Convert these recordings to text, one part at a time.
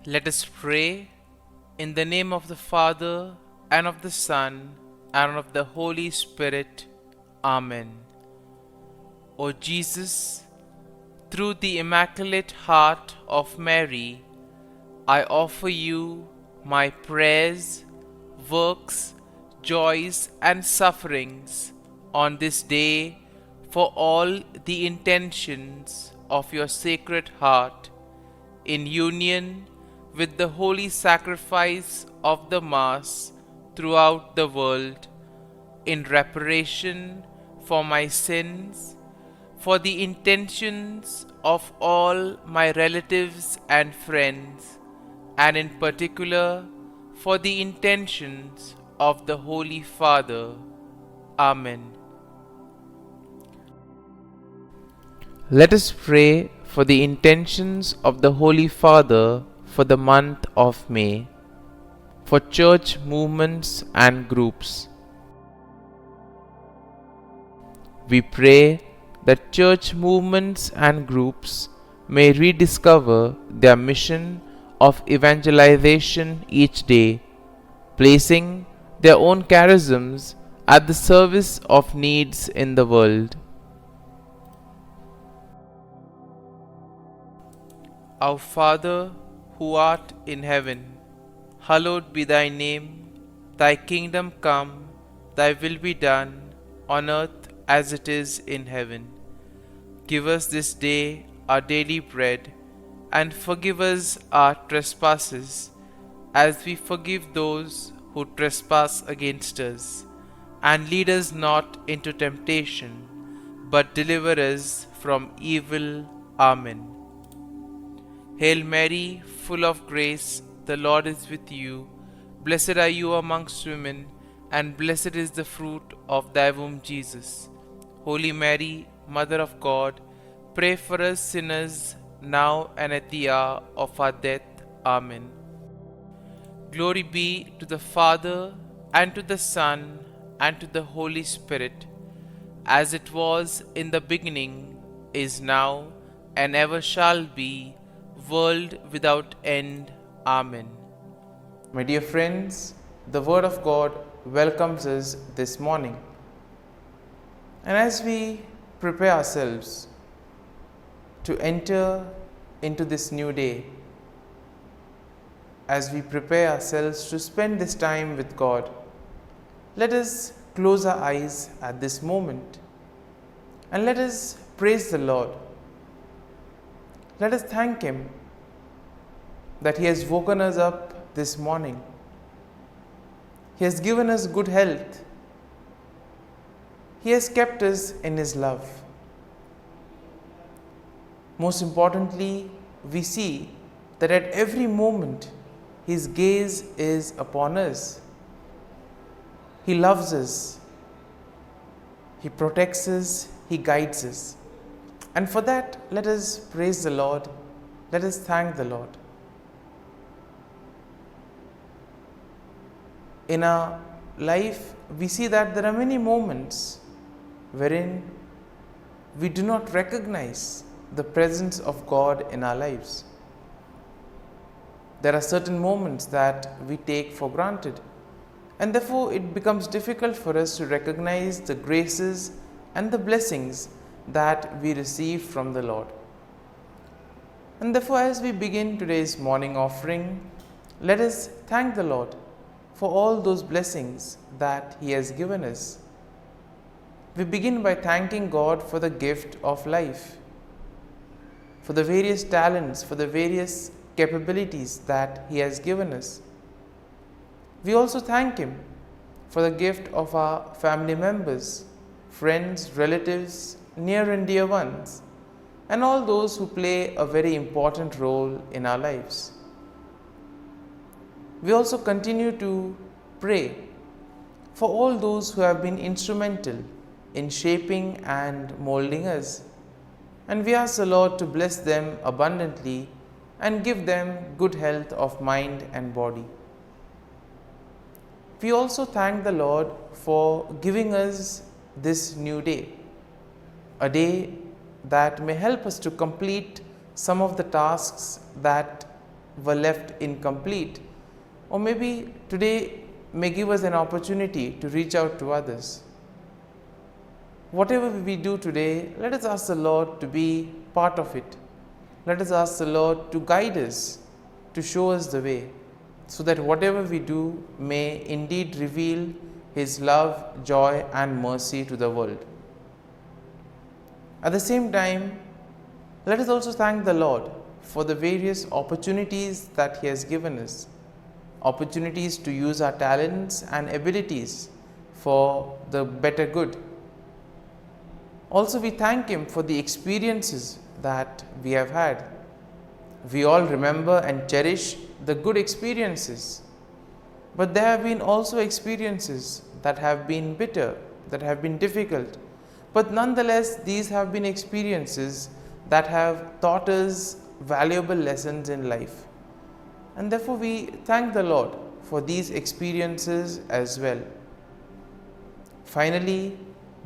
Let us pray in the name of the Father, and of the Son, and of the Holy Spirit. Amen. O Jesus, through the Immaculate Heart of Mary, I offer you my prayers, works, joys, and sufferings on this day for all the intentions of your Sacred Heart, in union with the holy sacrifice of the Mass throughout the world, in reparation for my sins, for the intentions of all my relatives and friends, and in particular for the intentions of the Holy Father. Amen. Let us pray for the intentions of the Holy Father for the month of May, for church movements and groups. We pray that church movements and groups may rediscover their mission of evangelization each day, placing their own charisms at the service of needs in the world. Our Father, who art in heaven, hallowed be thy name. Thy kingdom come, thy will be done, on earth as it is in heaven. Give us this day our daily bread, and forgive us our trespasses, as we forgive those who trespass against us. And lead us not into temptation, but deliver us from evil. Amen. Hail Mary, full of grace, the Lord is with you. Blessed are you amongst women, and blessed is the fruit of thy womb, Jesus. Holy Mary, Mother of God, pray for us sinners, now and at the hour of our death. Amen. Glory be to the Father, and to the Son, and to the Holy Spirit, as it was in the beginning, is now, and ever shall be, world without end. Amen. My dear friends, the Word of God welcomes us this morning. And as we prepare ourselves to enter into this new day, as we prepare ourselves to spend this time with God, let us close our eyes at this moment and let us praise the Lord. Let us thank Him that He has woken us up this morning. He has given us good health. He has kept us in His love. Most importantly, we see that at every moment His gaze is upon us. He loves us. He protects us. He guides us. And for that, let us praise the Lord. Let us thank the Lord. In our life, we see that there are many moments wherein we do not recognize the presence of God in our lives. There are certain moments that we take for granted, and therefore it becomes difficult for us to recognize the graces and the blessings that we receive from the Lord. And therefore, as we begin today's morning offering, let us thank the Lord for all those blessings that He has given us. We begin by thanking God for the gift of life, for the various talents, for the various capabilities that He has given us. We also thank Him for the gift of our family members, friends, relatives, near and dear ones, and all those who play a very important role in our lives. We also continue to pray for all those who have been instrumental in shaping and molding us, and we ask the Lord to bless them abundantly and give them good health of mind and body. We also thank the Lord for giving us this new day, a day that may help us to complete some of the tasks that were left incomplete, or maybe today may give us an opportunity to reach out to others. Whatever we do today, let us ask the Lord to be part of it. Let us ask the Lord to guide us, to show us the way, so that whatever we do may indeed reveal His love, joy and mercy to the world. At the same time, let us also thank the Lord for the various opportunities that He has given us, opportunities to use our talents and abilities for the better good. Also, we thank Him for the experiences that we have had. We all remember and cherish the good experiences, but there have been also experiences that have been bitter, that have been difficult, but nonetheless these have been experiences that have taught us valuable lessons in life, and therefore we thank the Lord for these experiences as well. Finally,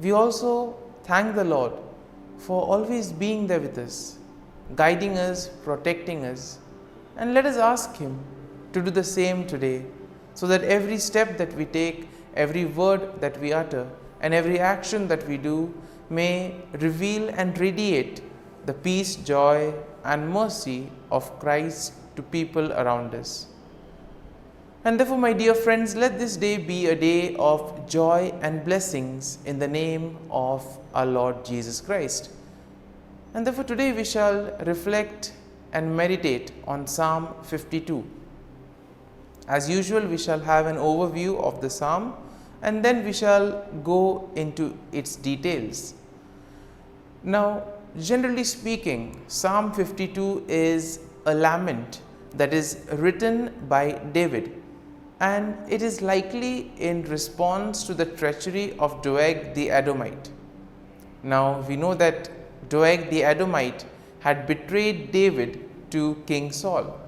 we also thank the Lord for always being there with us, guiding us, protecting us, and let us ask Him to do the same today, so that every step that we take, every word that we utter, and every action that we do may reveal and radiate the peace, joy and mercy of Christ to people around us. And therefore, my dear friends, let this day be a day of joy and blessings in the name of our Lord Jesus Christ. And therefore, today we shall reflect and meditate on Psalm 52. As usual, we shall have an overview of the psalm, and then we shall go into its details. Now, generally speaking, Psalm 52 is a lament that is written by David, and it is likely in response to the treachery of Doeg the Edomite. Now, we know that Doeg the Edomite had betrayed David to King Saul,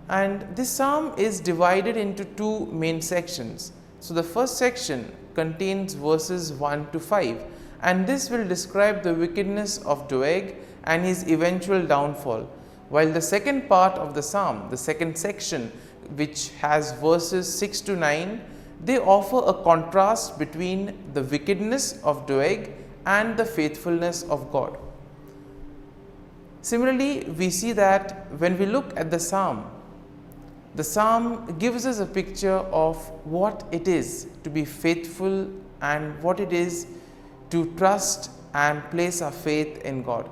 and this psalm is divided into two main sections. So the first section contains verses 1 to 5, and this will describe the wickedness of Doeg and his eventual downfall, while the second part of the psalm, the second section, which has verses 6 to 9, they offer a contrast between the wickedness of Doeg and the faithfulness of God. Similarly, we see that when we look at the psalm gives us a picture of what it is to be faithful and what it is to trust and place our faith in God.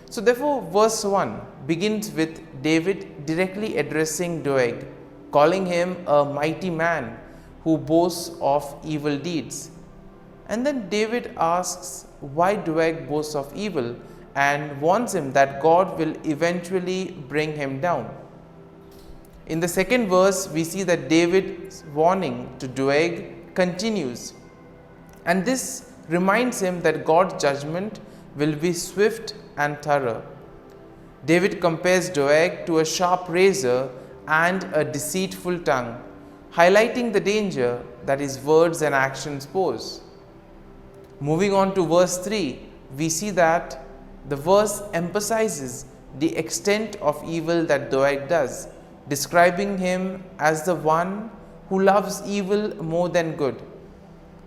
So therefore, verse 1 begins with David directly addressing Doeg, calling him a mighty man who boasts of evil deeds. And then David asks why Doeg boasts of evil and warns him that God will eventually bring him down. In the second verse, we see that David's warning to Doeg continues, and this reminds him that God's judgment will be swift and thorough. David compares Doeg to a sharp razor and a deceitful tongue, highlighting the danger that his words and actions pose. Moving on to verse 3, we see that the verse emphasizes the extent of evil that Doeg does, describing him as the one who loves evil more than good,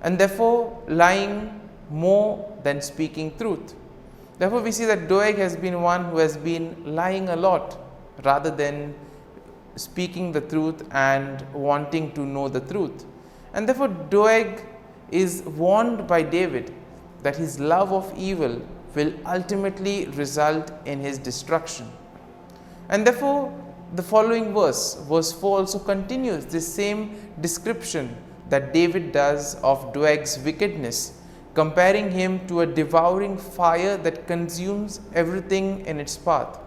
and therefore lying more than speaking truth. Therefore, we see that Doeg has been one who has been lying a lot rather than speaking the truth and wanting to know the truth. And therefore, Doeg is warned by David that his love of evil will ultimately result in his destruction. And therefore, the following verse 4 also continues this same description that David does of Doeg's wickedness, comparing him to a devouring fire that consumes everything in its path.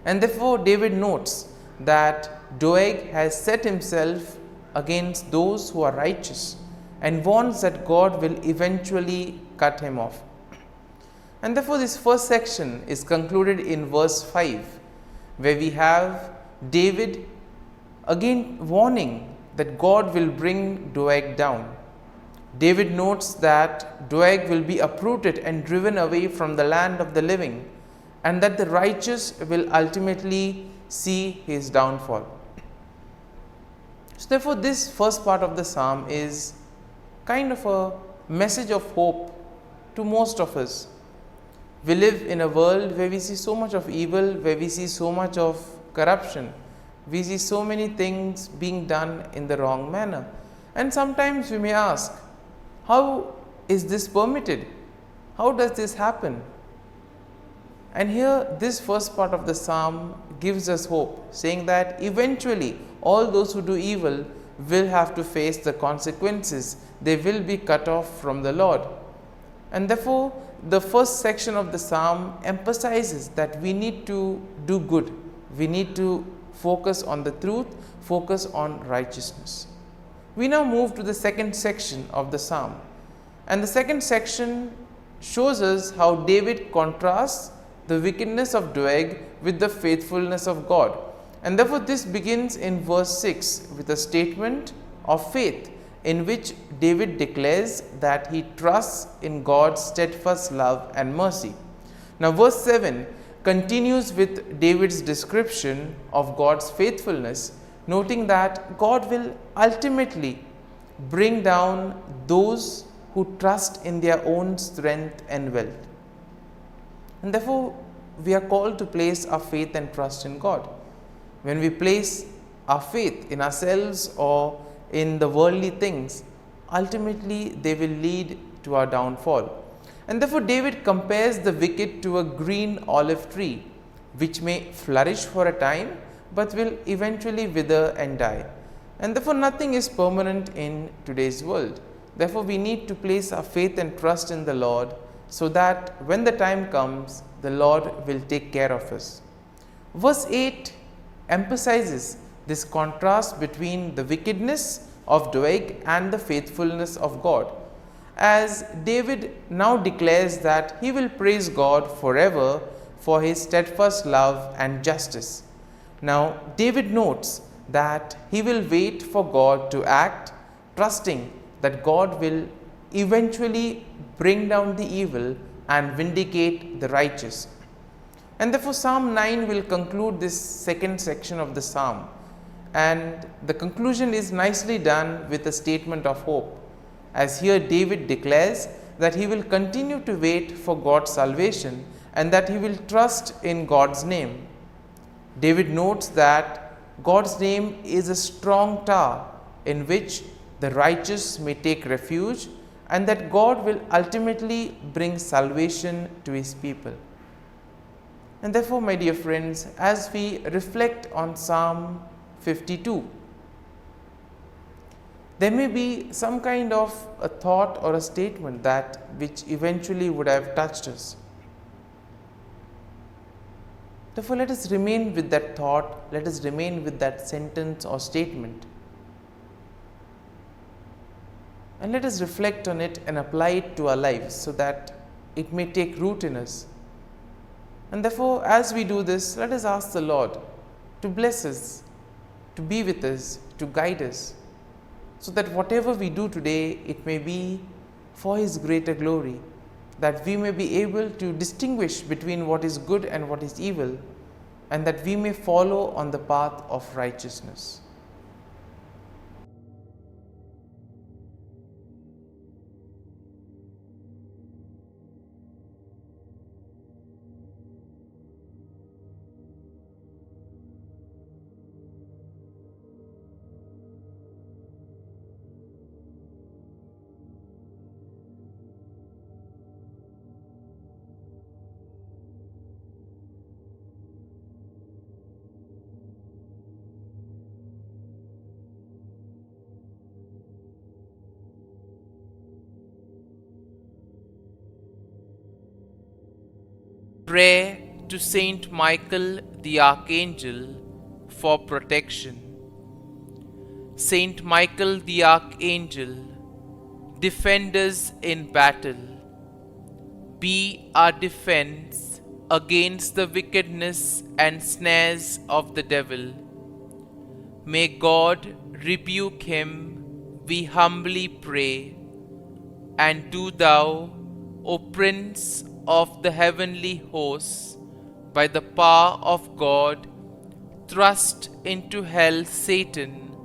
And therefore, David notes that Doeg has set himself against those who are righteous and warns that God will eventually cut him off. And therefore, this first section is concluded in verse 5, where we have David again warning that God will bring Doeg down. David notes that Doeg will be uprooted and driven away from the land of the living, and that the righteous will ultimately see his downfall. So therefore, this first part of the psalm is kind of a message of hope to most of us. We live in a world where we see so much of evil, where we see so much of corruption. We see so many things being done in the wrong manner. And sometimes we may ask, how is this permitted? How does this happen? And here, this first part of the psalm gives us hope, saying that eventually all those who do evil will have to face the consequences. They will be cut off from the Lord. And therefore, the first section of the psalm emphasizes that we need to do good. We need to focus on the truth, focus on righteousness. We now move to the second section of the psalm. And the second section shows us how David contrasts the wickedness of Doeg with the faithfulness of God. And therefore, this begins in verse 6 with a statement of faith in which David declares that he trusts in God's steadfast love and mercy. Now, verse 7 continues with David's description of God's faithfulness, noting that God will ultimately bring down those who trust in their own strength and wealth. And therefore, we are called to place our faith and trust in God. When we place our faith in ourselves or in the worldly things, ultimately they will lead to our downfall. And therefore, David compares the wicked to a green olive tree, which may flourish for a time, but will eventually wither and die. And therefore, nothing is permanent in today's world. Therefore, we need to place our faith and trust in the Lord, so that when the time comes, the Lord will take care of us. Verse 8 emphasizes this contrast between the wickedness of Doeg and the faithfulness of God, as David now declares that he will praise God forever for his steadfast love and justice. Now, David notes that he will wait for God to act, trusting that God will eventually bring down the evil and vindicate the righteous. And therefore, Psalm 9 will conclude this second section of the psalm, and the conclusion is nicely done with a statement of hope, as here David declares that he will continue to wait for God's salvation and that he will trust in God's name. David notes that God's name is a strong tower in which the righteous may take refuge, and that God will ultimately bring salvation to his people. And therefore, my dear friends, as we reflect on Psalm 52, there may be some kind of a thought or a statement that which eventually would have touched us. Therefore, let us remain with that thought, let us remain with that sentence or statement. And let us reflect on it and apply it to our lives so that it may take root in us. And therefore, as we do this, let us ask the Lord to bless us, to be with us, to guide us, so that whatever we do today, it may be for his greater glory, that we may be able to distinguish between what is good and what is evil, and that we may follow on the path of righteousness. Prayer to Saint Michael the Archangel for protection. Saint Michael the Archangel, defend us in battle. Be our defense against the wickedness and snares of the devil. May God rebuke him, we humbly pray. And do thou, O Prince of the heavenly hosts, by the power of God, Thrust into hell Satan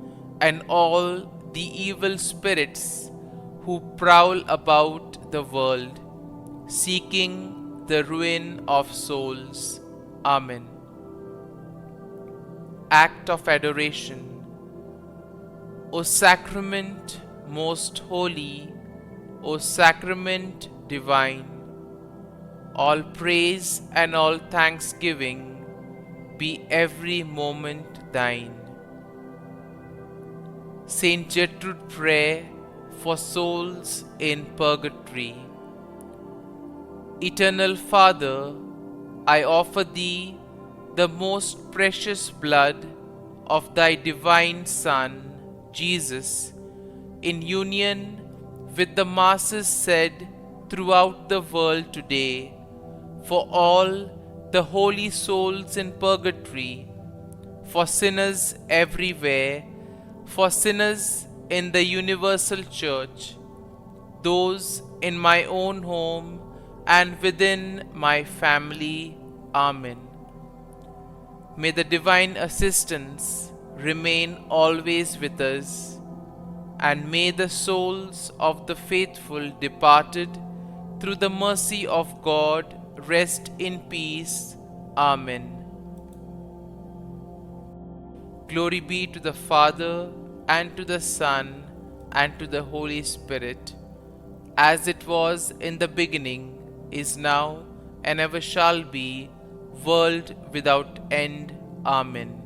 and all the evil spirits who prowl about the world, seeking the ruin of souls. Amen. Act of Adoration. O Sacrament most holy, O Sacrament divine, all praise and all thanksgiving be every moment thine. Saint Gertrude Prayer for souls in purgatory. Eternal Father, I offer Thee the most precious blood of Thy divine Son, Jesus, in union with the masses said throughout the world today, for all the holy souls in purgatory, for sinners everywhere, for sinners in the universal church, those in my own home and within my family. Amen. May the divine assistance remain always with us, and may the souls of the faithful departed through the mercy of God rest in peace. Amen. Glory be to the Father, and to the Son, and to the Holy Spirit, as it was in the beginning, is now, and ever shall be, world without end. Amen.